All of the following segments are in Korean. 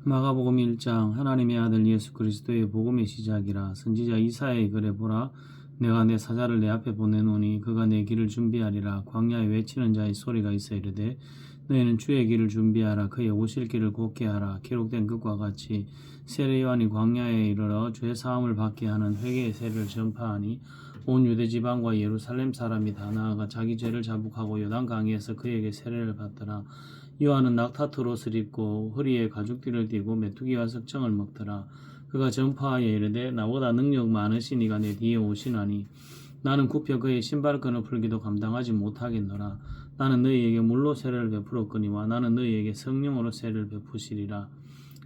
마가복음 1장. 하나님의 아들 예수 그리스도의 복음의 시작이라. 선지자 이사야의 글에 보라, 내가 내 사자를 내 앞에 보내노니 그가 내 길을 준비하리라. 광야에 외치는 자의 소리가 있어 이르되 너희는 주의 길을 준비하라. 그의 오실 길을 곧게 하라. 기록된 것과 같이 세례 요한이 광야에 이르러 죄 사함을 받게 하는 회개의 세례를 전파하니 온 유대 지방과 예루살렘 사람이 다 나아가 자기 죄를 자복하고 요단강에서 그에게 세례를 받더라. 요한은 낙타털 옷을 입고 허리에 가죽띠를 띠고 메뚜기와 석청을 먹더라. 그가 전파하여 이르되 나보다 능력 많으신 이가 내 뒤에 오시나니 나는 굽혀 그의 신발끈을 풀기도 감당하지 못하겠노라. 나는 너희에게 물로 세례를 베풀었거니와 나는 너희에게 성령으로 세례를 베푸시리라.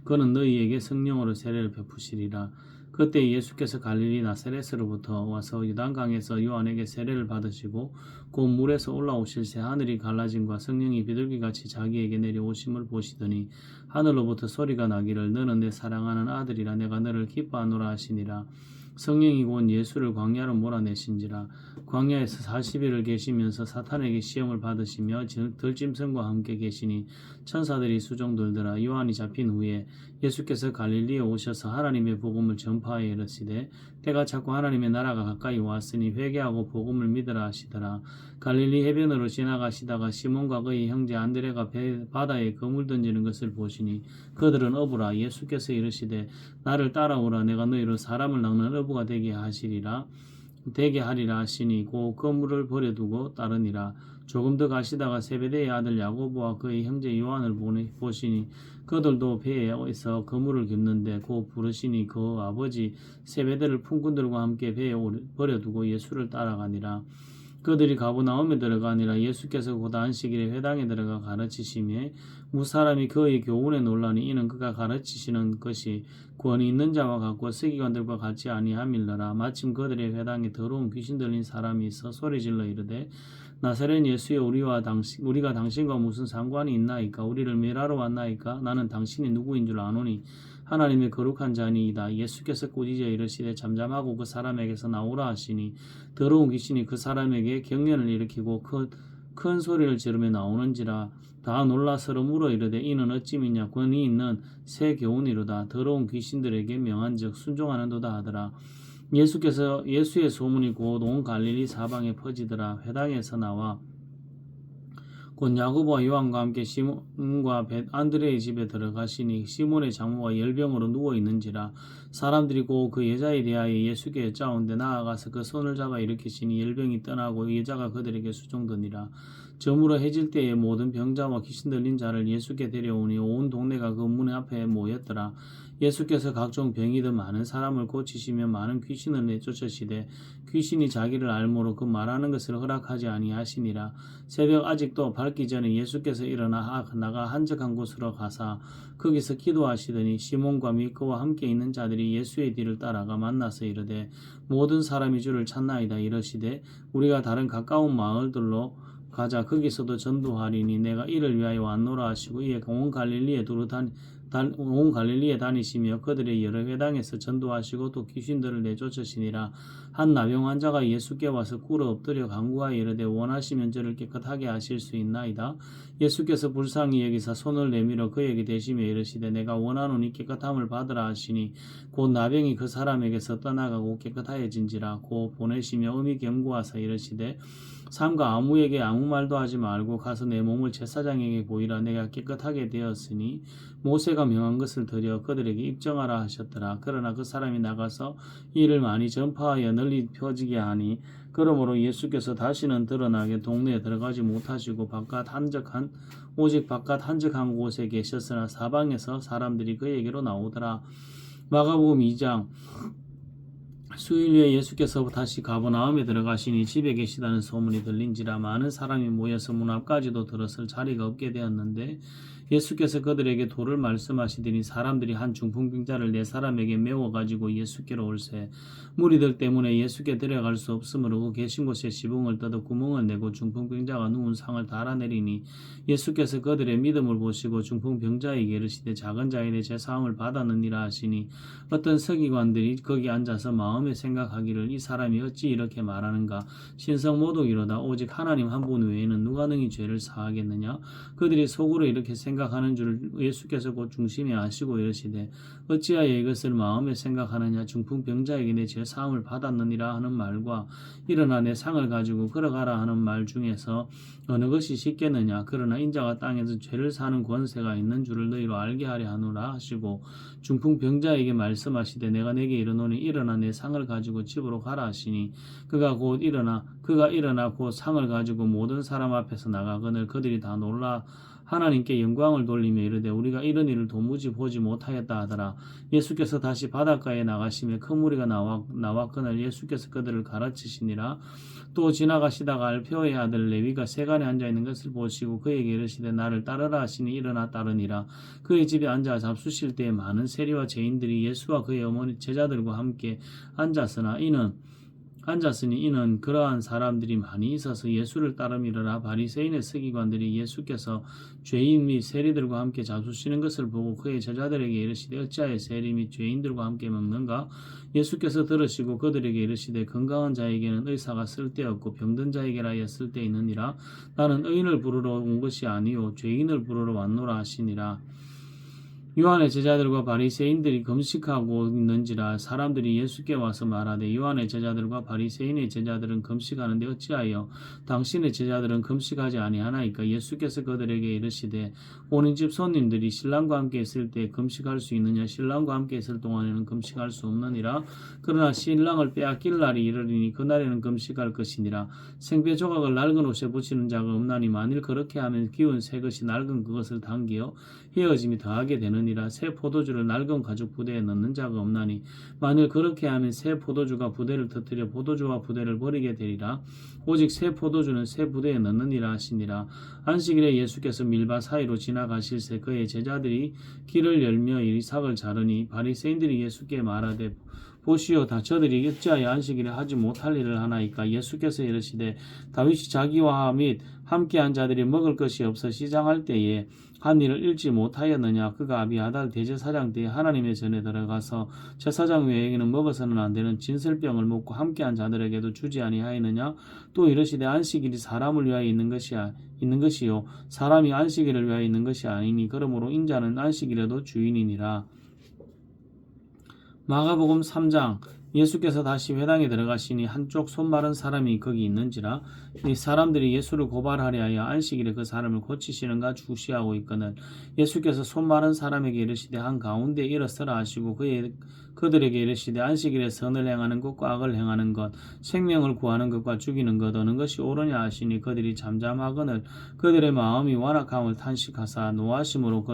그는 너희에게 성령으로 세례를 베푸시리라. 그때 예수께서 갈릴리 나사렛으로부터 와서 요단강에서 요한에게 세례를 받으시고 곧 물에서 올라오실새 하늘이 갈라짐과 성령이 비둘기같이 자기에게 내려오심을 보시더니 하늘로부터 소리가 나기를 너는 내 사랑하는 아들이라 내가 너를 기뻐하노라 하시니라. 성령이 곧 예수를 광야로 몰아내신지라. 광야에서 40일을 계시면서 사탄에게 시험을 받으시며 들짐승과 함께 계시니 천사들이 수종들더라. 요한이 잡힌 후에 예수께서 갈릴리에 오셔서 하나님의 복음을 전파하여 이르시되 때가 찼고 하나님의 나라가 가까이 왔으니 회개하고 복음을 믿으라 하시더라. 갈릴리 해변으로 지나가시다가 시몬과 그의 형제 안드레가 바다에 그물 던지는 것을 보시니 그들은 어부라. 예수께서 이르시되 나를 따라오라. 내가 너희로 사람을 낚는 어부가 되게 하리라 하시니 곧 그물을 버려두고 따르니라. 조금 더 가시다가 세베대의 아들 야고보와 그의 형제 요한을 보시니 그들도 배에서 그물을 깁는데 곧 부르시니 그 아버지 세베대를 품꾼들과 함께 배에 버려두고 예수를 따라가니라. 그들이 가버나움에 들어가니라. 예수께서 곧 안식일에 회당에 들어가 가르치시며 무사람이 그의 교훈에 놀라니 이는 그가 가르치시는 것이 권위 있는 자와 같고 서기관들과 같이 아니함일러라. 마침 그들의 회당에 더러운 귀신 들린 사람이 있어 소리질러 이르되 나사렛 예수여 우리가 당신과 무슨 상관이 있나이까? 우리를 멸하러 왔나이까? 나는 당신이 누구인 줄 아노니 하나님의 거룩한 자니이다. 예수께서 꾸짖어 이르시되 잠잠하고 그 사람에게서 나오라 하시니 더러운 귀신이 그 사람에게 경련을 일으키고 큰 소리를 지르며 나오는지라. 다 놀라 서로 물어 이르되 이는 어찌미냐? 권위 있는 새 교훈이로다. 더러운 귀신들에게 명한즉 순종하는도다 하더라. 예수의 소문이 곧 온 갈릴리 사방에 퍼지더라. 회당에서 나와 곧 야고보와 요한과 함께 시몬과 안드레의 집에 들어가시니 시몬의 장모가 열병으로 누워있는지라. 사람들이 곧 그 여자에 대하여 예수께 여짜온데 나아가서 그 손을 잡아 일으키시니 열병이 떠나고 여자가 그들에게 수종드니라. 저물어 해질 때에 모든 병자와 귀신 들린 자를 예수께 데려오니 온 동네가 그 문 앞에 모였더라. 예수께서 각종 병이든 많은 사람을 고치시며 많은 귀신을 내쫓으시되 귀신이 자기를 알므로 그 말하는 것을 허락하지 아니하시니라. 새벽 아직도 밝기 전에 예수께서 일어나 나가 한적한 곳으로 가사 거기서 기도하시더니 시몬과 및 그와 함께 있는 자들이 예수의 뒤를 따라가 만나서 이르되 모든 사람이 주를 찾나이다. 이러시되 우리가 다른 가까운 마을들로 가자. 거기서도 전도하리니 내가 이를 위하여 왔노라 하시고 이에 온 갈릴리에 다니시며 그들의 여러 회당에서 전도하시고 또 귀신들을 내쫓으시니라. 한 나병 환자가 예수께 와서 꿇어 엎드려 간구하여 이르되 원하시면 저를 깨끗하게 하실 수 있나이다. 예수께서 불쌍히 여기사 손을 내밀어 그에게 대시며 이르시되 내가 원하노니 깨끗함을 받으라 하시니 곧 나병이 그 사람에게서 떠나가고 깨끗하여진지라. 곧 보내시며 음이 경고하사 이르시되 삼가 아무에게 아무 말도 하지 말고 가서 내 몸을 제사장에게 보이라. 내가 깨끗하게 되었으니 모세가 명한 것을 드려 그들에게 입증하라 하셨더라. 그러나 그 사람이 나가서 이를 많이 전파하여 널리 펴지게 하니 그러므로 예수께서 다시는 드러나게 동네에 들어가지 못하시고 오직 바깥 한적한 곳에 계셨으나 사방에서 사람들이 그에게로 나오더라. 마가복음 2장. 수일 후에 예수께서 다시 가버나움에 들어가시니 집에 계시다는 소문이 들린지라. 많은 사람이 모여서 문 앞까지도 들었을 자리가 없게 되었는데 예수께서 그들에게 도를 말씀하시더니 사람들이 한 중풍병자를 4사람에게 메워 가지고 예수께로 올세 무리들 때문에 예수께 데려갈 수 없으므로 그 계신 곳에 지붕을 뜯어 구멍을 내고 중풍병자가 누운 상을 달아내리니 예수께서 그들의 믿음을 보시고 중풍병자에게 이르시되 작은 자에게 제 사함을 받았느니라 하시니 어떤 서기관들이 거기 앉아서 마음에 마음에 생각하기를 이 사람이 어찌 이렇게 말하는가. 신성모독이로다. 오직 하나님 한 분 외에는 누가 능히 죄를 사하겠느냐. 그들이 속으로 이렇게 생각하는 줄 예수께서 곧 중심에 아시고 이르시되 어찌하여 이것을 마음에 생각하느냐. 중풍병자에게 내 죄 사함을 받았느니라 하는 말과 일어나 내 상을 가지고 걸어가라 하는 말 중에서 어느 것이 쉽겠느냐. 그러나 인자가 땅에서 죄를 사는 권세가 있는 줄을 너희로 알게 하려 하노라 하시고 중풍병자에게 말씀하시되 내가 내게 이르노니 일어나 내 상을 가지고 집으로 가라 하시니 그가 일어나 곧 상을 가지고 모든 사람 앞에서 나가거늘 그들이 다 놀라 하나님께 영광을 돌리며 이르되 우리가 이런 일을 도무지 보지 못하였다 하더라. 예수께서 다시 바닷가에 나가시며 큰 무리가 나왔거늘 예수께서 그들을 가르치시니라. 또 지나가시다가 알페오의 아들 레위가 세간에 앉아 있는 것을 보시고 그에게 이르시되 나를 따르라 하시니 일어나 따르니라. 그의 집에 앉아 잡수실 때에 많은 세리와 죄인들이 예수와 그의 어머니 제자들과 함께 앉았으니 이는 그러한 사람들이 많이 있어서 예수를 따름이러라. 바리새인의 서기관들이 예수께서 죄인 및 세리들과 함께 잡수시는 것을 보고 그의 제자들에게 이르시되 어찌하여 세리 및 죄인들과 함께 먹는가. 예수께서 들으시고 그들에게 이르시되 건강한 자에게는 의사가 쓸데없고 병든 자에게라야 쓸데있느니라. 나는 의인을 부르러 온 것이 아니요 죄인을 부르러 왔노라 하시니라. 요한의 제자들과 바리새인들이 금식하고 있는지라. 사람들이 예수께 와서 말하되 요한의 제자들과 바리새인의 제자들은 금식하는데 어찌하여 당신의 제자들은 금식하지 아니하나이까. 예수께서 그들에게 이르시되 오는 집 손님들이 신랑과 함께 있을 때 금식할 수 있느냐. 신랑과 함께 있을 동안에는 금식할 수 없느니라. 그러나 신랑을 빼앗길 날이 이르리니 그날에는 금식할 것이니라. 생배 조각을 낡은 옷에 붙이는 자가 없나니 만일 그렇게 하면 기운 새 것이 낡은 그것을 당기어 헤어짐이 더하게 되느니라. 새 포도주를 낡은 가죽 부대에 넣는 자가 없나니 만일 그렇게 하면 새 포도주가 부대를 터뜨려 포도주와 부대를 버리게 되리라. 오직 새 포도주는 새 부대에 넣느니라 하시니라. 안식일에 예수께서 밀밭 사이로 지나가실새 그의 제자들이 길을 열며 이삭을 자르니 바리새인들이 예수께 말하되 보시오 다 저들이 어찌하여 안식일에 하지 못할 일을 하나이까. 예수께서 이르시되 다윗이 자기와 및 함께한 자들이 먹을 것이 없어 시장할 때에 한 일을 잃지 못하였느냐. 그가 아비아달 대제사장 때에 하나님의 전에 들어가서 제사장 외에게는 먹어서는 안 되는 진설병을 먹고 함께한 자들에게도 주지 아니하였느냐. 또 이르시되 안식일이 사람을 위하여 있는 것이요 사람이 안식일을 위하여 있는 것이 아니니 그러므로 인자는 안식일에도 주인이니라. 마가복음 3장. 예수께서 다시 회당에 들어가시니 한쪽 손 마른 사람이 거기 있는지라. 이 사람들이 예수를 고발하려 하여 안식일에 그 사람을 고치시는가 주시하고 있거늘 예수께서 손 마른 사람에게 이르시되 한가운데 일어서라 하시고 그들에게 이르시되 안식일에 선을 행하는 것과 악을 행하는 것 생명을 구하는 것과 죽이는 것 어느 것이 옳으냐 하시니 그들이 잠잠하거늘 그들의 마음이 완악함을 탄식하사 노하심으로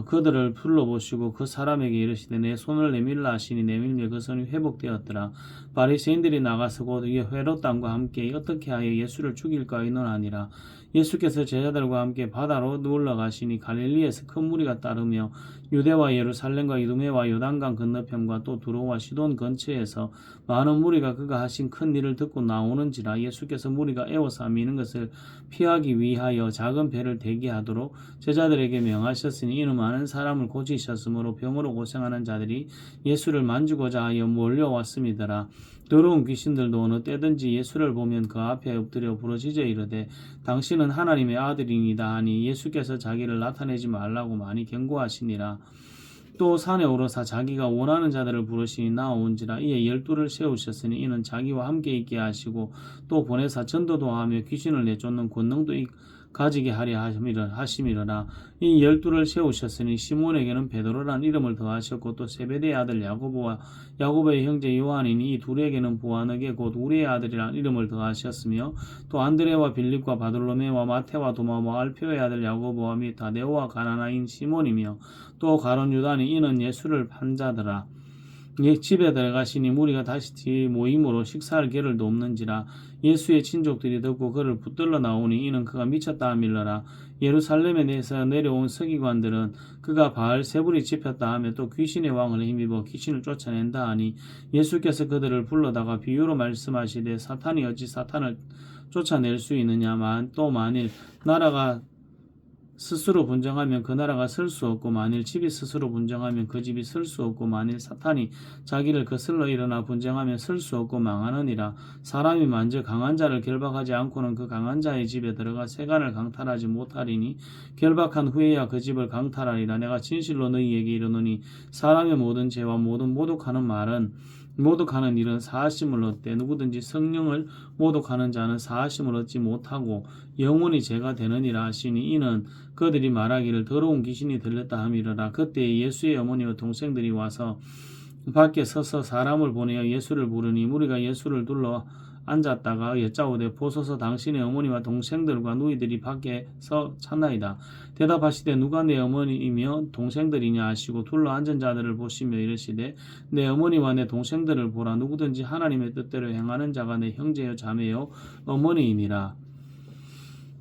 그들을 불러보시고 그 사람에게 이르시되 내 손을 내밀라 하시니 내밀며 그 손이 회복되었더라. 바리새인들이 나가서 곧 헤롯 왕과 함께 어떻게 하여 예수를 죽일까 의논하니라. 예수께서 제자들과 함께 바다로 올라가시니 갈릴리에서 큰 무리가 따르며 유대와 예루살렘과 이두메와 요단강 건너편과 또 두로와 시돈 근처에서 많은 무리가 그가 하신 큰 일을 듣고 나오는지라. 예수께서 무리가 애워서 미는 것을 피하기 위하여 작은 배를 대기하도록 제자들에게 명하셨으니 이는 많은 사람을 고치셨으므로 병으로 고생하는 자들이 예수를 만지고자 하여 몰려왔음이더라. 더러운 귀신들도 어느 때든지 예수를 보면 그 앞에 엎드려 부르짖어 이르되 당신은 하나님의 아들이니이다 하니 예수께서 자기를 나타내지 말라고 많이 경고하시니라. 또 산에 오르사 자기가 원하는 자들을 부르시니 나온지라. 이에 12를 세우셨으니 이는 자기와 함께 있게 하시고 또 보내사 전도도 하며 귀신을 내쫓는 권능도 가지게 하려 하심이러라. 이 12를 세우셨으니 시몬에게는 베드로란 이름을 더하셨고 또 세베대의 아들 야고보와 야고보의 형제 요한이니 이 둘에게는 보아너게 곧 우리의 아들이란 이름을 더하셨으며 또 안드레와 빌립과 바돌로메와 마테와 도마와 알페오의 아들 야고보와 및 다데오와 가나나인 시몬이며 또 가론 유다니 이는 예수를 판 자더라. 집에 들어가시니 무리가 다시 모임으로 식사할 겨를도 없는지라. 예수의 친족들이 듣고 그를 붙들러 나오니 이는 그가 미쳤다 하밀러라. 예루살렘에 내서 내려온 서기관들은 그가 바알세불이 집혔다 하며 또 귀신의 왕을 힘입어 귀신을 쫓아낸다 하니 예수께서 그들을 불러다가 비유로 말씀하시되 사탄이 어찌 사탄을 쫓아낼 수 있느냐. 또 만일 나라가 스스로 분쟁하면 그 나라가 설 수 없고 만일 집이 스스로 분쟁하면 그 집이 설 수 없고 만일 사탄이 자기를 거슬러 일어나 분쟁하면 설 수 없고 망하느니라. 사람이 만일 강한 자를 결박하지 않고는 그 강한 자의 집에 들어가 세간을 강탈하지 못하리니 결박한 후에야 그 집을 강탈하리라. 내가 진실로 너희에게 이르노니 사람의 모든 죄와 모든 모독하는 일은 사하심을 얻되 누구든지 성령을 모독하는 자는 사하심을 얻지 못하고 영원히 죄가 되느니라 하시니 이는 그들이 말하기를 더러운 귀신이 들렸다 함이러라. 그때 예수의 어머니와 동생들이 와서 밖에 서서 사람을 보내어 예수를 부르니 무리가 예수를 둘러 앉았다가 여짜오되 보소서 당신의 어머니와 동생들과 누이들이 밖에서 찾나이다. 대답하시되 누가 내 어머니이며 동생들이냐 하시고 둘러 앉은 자들을 보시며 이르시되 내 어머니와 내 동생들을 보라. 누구든지 하나님의 뜻대로 행하는 자가 내 형제요 자매요 어머니이니라.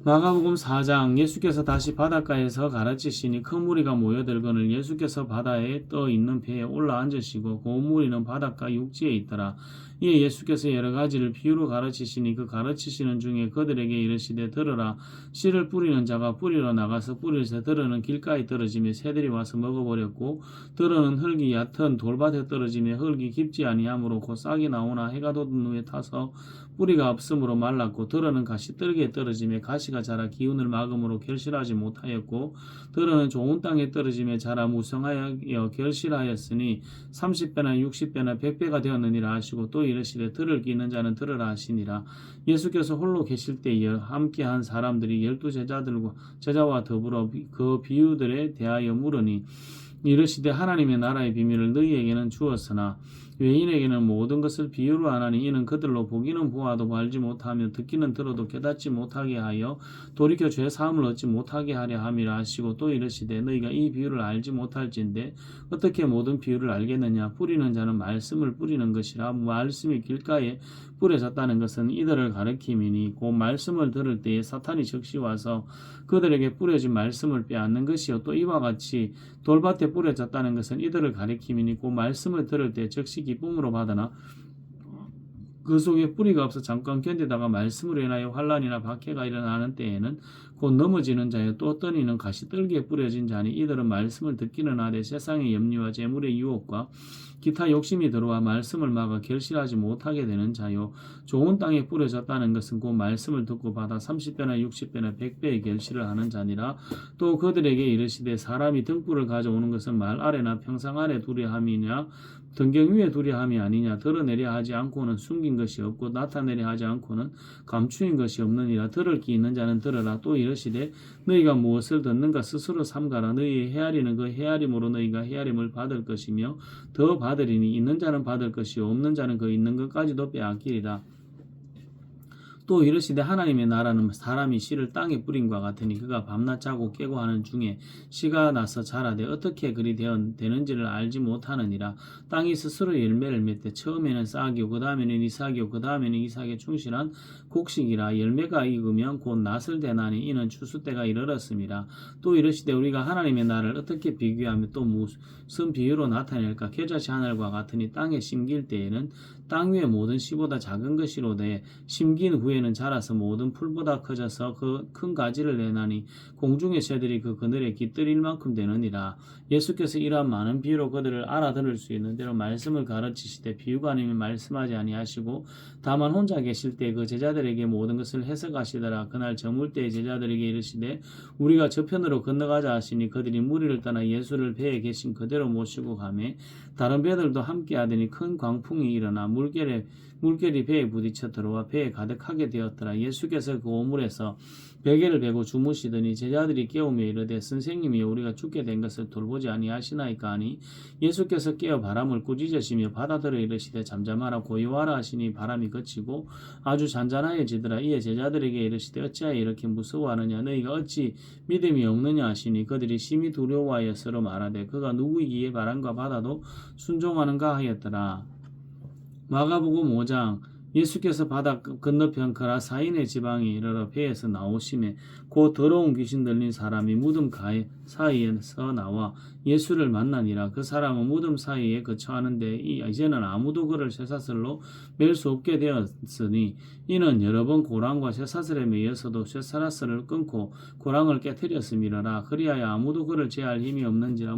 마가복음 4장. 예수께서 다시 바닷가에서 가르치시니 큰 무리가 모여들거늘 예수께서 바다에 떠 있는 배에 올라 앉으시고 그 무리는 바닷가 육지에 있더라. 이에 예수께서 여러 가지를 비유로 가르치시니 그 가르치시는 중에 그들에게 이르시되 들으라. 씨를 뿌리는 자가 뿌리러 나가서 뿌릴새 들으는 길가에 떨어지며 새들이 와서 먹어버렸고 들으는 흙이 얕은 돌밭에 떨어지며 흙이 깊지 아니하므로 곧 싹이 나오나 해가 돋은 후에 타서 뿌리가 없으므로 말랐고 들으는 가시떨기에 떨어지며 가시가 자라 기운을 막음으로 결실하지 못하였고 들으는 좋은 땅에 떨어지며 자라 무성하여 결실하였으니 30배나 60배나 100배가 되었느니라 하시고 또 이르시되 들을 귀 있는 자는 들으라 하시니라. 예수께서 홀로 계실 때에 함께한 사람들이 12 제자와 더불어 그 비유들에 대하여 물으니 이르시되 하나님의 나라의 비밀을 너희에게는 주었으나 외인에게는 모든 것을 비유로 하나니 이는 그들로 보기는 보아도 알지 못하며 듣기는 들어도 깨닫지 못하게 하여 돌이켜 죄 사함을 얻지 못하게 하려 함이라 하시고 또 이르시되 너희가 이 비유를 알지 못할진대 어떻게 모든 비유를 알겠느냐. 뿌리는 자는 말씀을 뿌리는 것이라. 말씀이 길가에 뿌려졌다는 것은 이들을 가리킴이니 곧 말씀을 들을 때에 사탄이 즉시 와서 그들에게 뿌려진 말씀을 빼앗는 것이요 또 이와 같이 돌밭에 뿌려졌다는 것은 이들을 가리킴이니 곧 말씀을 들을 때 즉시 기쁨으로 받으나 그 속에 뿌리가 없어 잠깐 견디다가 말씀으로 인하여 환난이나 박해가 일어나는 때에는 곧 넘어지는 자여 또 어떤 이는 가시떨기에 뿌려진 자니 이들은 말씀을 듣기는 하되 세상의 염려와 재물의 유혹과 기타 욕심이 들어와 말씀을 막아 결실하지 못하게 되는 자요. 좋은 땅에 뿌려졌다는 것은 곧 말씀을 듣고 받아 30배나 60배나 100배의 결실을 하는 자니라. 또 그들에게 이르시되 사람이 등불을 가져오는 것은 말 아래나 평상 아래 두려 함이냐 등경 위에 두려 함이 아니냐. 드러내려 하지 않고는 숨긴 것이 없고 나타내려 하지 않고는 감추인 것이 없느니라. 들을 귀 있는 자는 들으라. 또 이르시되 너희가 무엇을 듣는가 스스로 삼가라. 너희의 헤아리는 그 헤아림으로 너희가 헤아림을 받을 것이며 더 받으리니 있는 자는 받을 것이요 없는 자는 그 있는 것까지도 빼앗기리라. 또 이르시되 하나님의 나라는 사람이 씨를 땅에 뿌린과 같으니 그가 밤낮 자고 깨고 하는 중에 씨가 나서 자라되 어떻게 그리 되는지를 알지 못하느니라. 땅이 스스로 열매를 맺되 처음에는 싹이요 그 다음에는 이삭이요 그 다음에는 이삭에 충실한 곡식이라. 열매가 익으면 곧 낫을 대나니 이는 추수 때가 이르렀습니다. 또 이르시되 우리가 하나님의 나라를 어떻게 비교하며 또 무슨 비유로 나타낼까. 겨자씨 하늘과 같으니 땅에 심길 때에는 땅 위의 모든 씨보다 작은 것이로되 심긴 후에는 자라서 모든 풀보다 커져서 그 큰 가지를 내나니 공중의 새들이 그 그늘에 깃들일 만큼 되느니라. 예수께서 이러한 많은 비유로 그들을 알아들을 수 있는 대로 말씀을 가르치시되 비유가 아니면 말씀하지 아니하시고 다만 혼자 계실 때 그 제자들에게 모든 것을 해석하시더라. 그날 저물 때에 제자들에게 이르시되 우리가 저편으로 건너가자 하시니 그들이 무리를 떠나 예수를 배에 계신 그대로 모시고 가매 다른 배들도 함께 하더니 큰 광풍이 일어나 물결이 배에 부딪혀 들어와 배에 가득하게 되었더라. 예수께서 그 오물에서 베개를 베고 주무시더니 제자들이 깨우며 이르되 선생님이 우리가 죽게 된 것을 돌보지 아니하시나이까 하니 예수께서 깨어 바람을 꾸짖으시며 바다들어 이르시되 잠잠하라 고요하라 하시니 바람이 그치고 아주 잔잔하여지더라. 이에 제자들에게 이르시되 어찌하여 이렇게 무서워하느냐 너희가 어찌 믿음이 없느냐 하시니 그들이 심히 두려워하여 서로 말하되 그가 누구이기에 바람과 바다도 순종하는가 하였더라. 마가복음 5장. 예수께서 바다 건너편 그라사인의 지방에 이르러 배에서 나오심에 곧 더러운 귀신 들린 사람이 무덤 사이에서 나와 예수를 만나니라. 그 사람은 무덤 사이에 거처하는데 이제는 아무도 그를 쇠사슬로 맬 수 없게 되었으니 이는 여러 번 고랑과 쇠사슬에 매여서도 쇠사슬을 끊고 고랑을 깨뜨렸음이라. 그리하여 아무도 그를 제할 힘이 없는지라.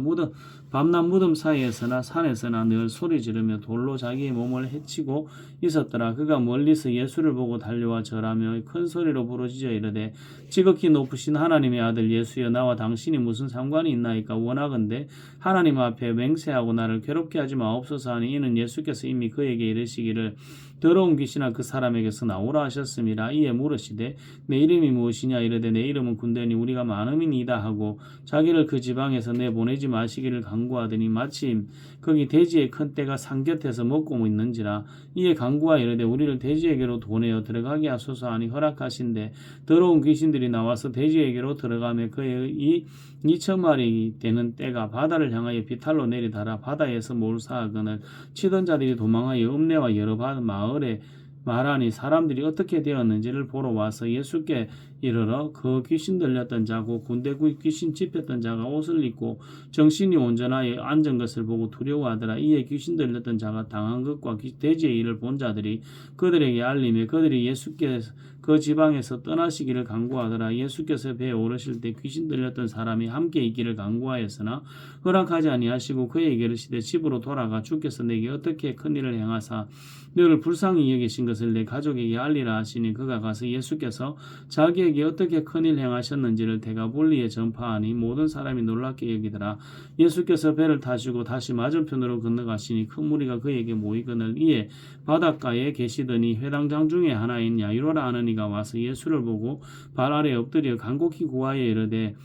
밤낮 무덤 사이에서나 산에서나 늘 소리 지르며 돌로 자기의 몸을 해치고 있었더라. 그가 멀리서 예수를 보고 달려와 절하며 큰 소리로 부르짖어 이르되 지극히 높으신 하나님의 아들 예수여, 나와 당신이 무슨 상관이 있나이까? 원하건대 하나님 앞에 맹세하고 나를 괴롭게 하지 마옵소서 하니, 이는 예수께서 이미 그에게 이르시기를 더러운 귀신아 그 사람에게서 나오라 하셨음이라. 이에 물으시되 내 이름이 무엇이냐? 이르되 내 이름은 군대니 우리가 많음이니이다 하고 자기를 그 지방에서 내보내지 마시기를 간구하더니 마침 거기 돼지의 큰 떼가 산 곁에서 먹고 있는지라. 이에 간구하 이르되 우리를 돼지에게로 보내어 들어가게 하소서 하니 허락하신대 더러운 귀신들이 나와서 돼지에게로 들어가며 그의 이 2,000마리 되는 떼가 바다를 향하여 비탈로 내리달아 바다에서 몰사하거늘 치던 자들이 도망하여 읍내와 여러 마을에 말하니 사람들이 어떻게 되었는지를 보러 와서 예수께 이르러 그 귀신 들렸던 자고 군대 귀신 짚혔던 자가 옷을 입고 정신이 온전하여 앉은 것을 보고 두려워하더라. 이에 귀신 들렸던 자가 당한 것과 돼지의 일을 본 자들이 그들에게 알리며 그들이 예수께서 그 지방에서 떠나시기를 간구하더라. 예수께서 배에 오르실 때 귀신 들렸던 사람이 함께 있기를 간구하였으나 허락하지 아니하시고 그에게 이르시되 집으로 돌아가 주께서 내게 어떻게 큰 일을 행하사 너를 불쌍히 여기신 것을 내 가족에게 알리라 하시니 그가 가서 예수께서 자기에게 어떻게 큰일 행하셨는지를 대가볼리에 전파하니 모든 사람이 놀랍게 여기더라. 예수께서 배를 타시고 다시 맞은편으로 건너가시니 큰 무리가 그에게 모이거늘 이에 바닷가에 계시더니 회당장 중에 하나인 야이로라 하는 이가 와서 예수를 보고 발 아래 엎드려 간곡히 구하여 이르되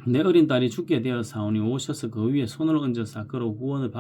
내 어린 딸이 죽게 되었사오니 오셔서 그 위에 손을 얹어서 그로 구원을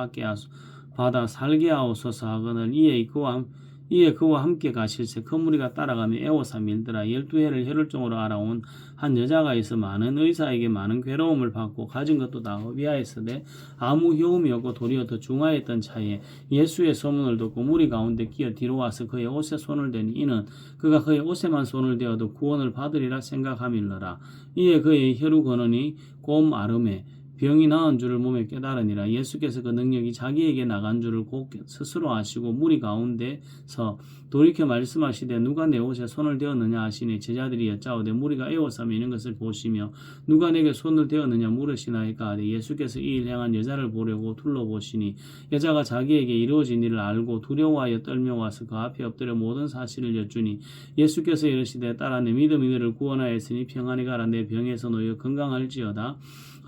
받아 살게 하옵소서 하거늘 이에 그와 함께 가실새 큰 무리가 따라가며 애워사 밀더라. 12해를 혈혈증으로 알아온 한 여자가 있어 많은 의사에게 많은 괴로움을 받고 가진 것도 다 허비하였으되 아무 효험이 없고 도리어 더 중하였던 차에 예수의 소문을 듣고 무리 가운데 끼어 뒤로 와서 그의 옷에 손을 대니 이는 그가 그의 옷에만 손을 대어도 구원을 받으리라 생각함일러라. 이에 그의 혈루 근원이 곰 아름에 병이 나은 줄을 몸에 깨달으니라. 예수께서 그 능력이 자기에게 나간 줄을 곧 스스로 아시고 무리 가운데서 돌이켜 말씀하시되 누가 내 옷에 손을 대었느냐 하시니 제자들이 여짜오되 무리가 에워싸 미는 것을 보시며 누가 내게 손을 대었느냐 물으시나이까 하되 예수께서 이 일 행한 여자를 보려고 둘러보시니 여자가 자기에게 이루어진 일을 알고 두려워하여 떨며 와서 그 앞에 엎드려 모든 사실을 여쭈니 예수께서 이르시되 딸아 내 믿음이 너를 구원하였으니 평안히 가라. 내 병에서 놓여 건강할지어다.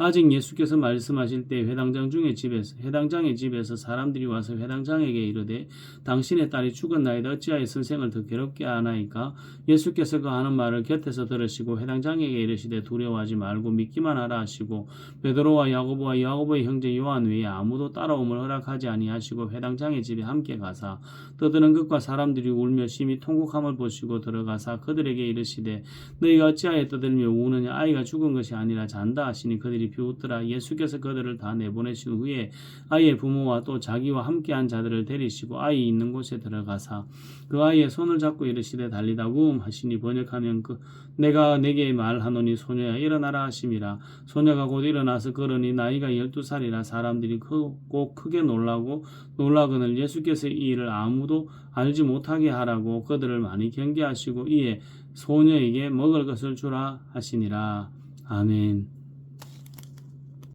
아직 예수께서 말씀하실 때 회당장의 집에서 사람들이 와서 회당장에게 이르되 당신의 딸이 죽었나이다. 어찌하여 선생을 더 괴롭게 하나이까? 예수께서 그 하는 말을 곁에서 들으시고 회당장에게 이르시되 두려워하지 말고 믿기만 하라 하시고 베드로와 야고보의 형제 요한 외에 아무도 따라옴을 허락하지 아니하시고 회당장의 집에 함께 가사 떠드는 것과 사람들이 울며 심히 통곡함을 보시고 들어가사 그들에게 이르시되 너희가 어찌하여 떠들며 우느냐? 아이가 죽은 것이 아니라 잔다 하시니 그들이 비웃더라. 예수께서 그들을 다 내보내신 후에 아이의 부모와 또 자기와 함께한 자들을 데리시고 아이 있는 곳에 들어가사 그 아이의 손을 잡고 이르시되 달리다 굼 하시니 번역하면 내가 내게 말하노니 소녀야 일어나라 하심이라. 소녀가 곧 일어나서 걸으니 나이가 12살이라 사람들이 꼭 크게 놀라거늘 예수께서 이 일을 아무도 알지 못하게 하라고 그들을 많이 경계하시고 이에 소녀에게 먹을 것을 주라 하시니라. 아멘.